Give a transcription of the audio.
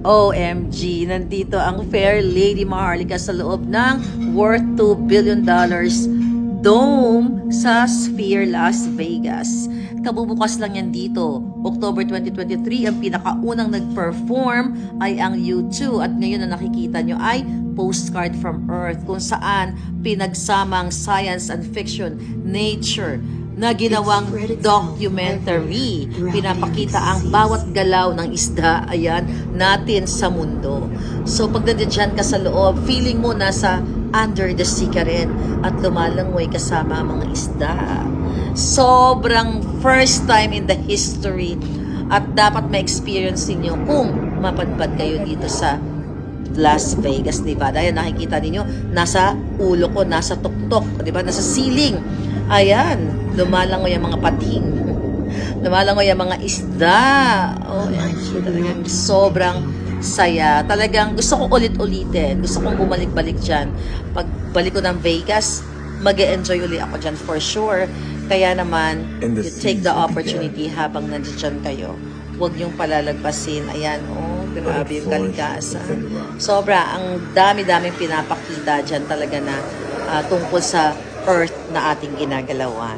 OMG, nandito ang Fair Lady Maharlika sa loob ng worth $2 billion dome sa Sphere Las Vegas. Kabubukas lang yan dito. October 2023, ang pinakaunang nag-perform ay ang U2 at ngayon na nakikita nyo ay Postcard from Earth kung saan pinagsamang science and fiction, nature, na ginawang documentary. Pinapakita ang bawat galaw ng isda, ayan, natin sa mundo. So, pag nandiyan ka sa loob, feeling mo nasa under the sea ka rin at lumalangoy kasama ang mga isda. Sobrang first time in the history at dapat ma-experience ninyo kung mapadpad kayo dito sa Las Vegas, Nevada. Ayan, nakikita ninyo, nasa ulo ko, nasa tuktok, di ba? Nasa ceiling. Ayan, lumalangoy ang mga pating. Lumalangoy ang mga isda. Oh, talagang sobrang saya. Talagang gusto kong ulit-ulitin. Gusto kong bumalik-balik dyan. Pagbalik ko ng Vegas, mag-e-enjoy ulit ako dyan for sure. Kaya naman, you take the opportunity habang nandiyan kayo. Huwag niyong palalagpasin. Ayan, oh, grabe yung kalikasan. Sobra, ang dami-daming pinapakita dyan talaga na tungkol sa Earth na ating ginagalawan.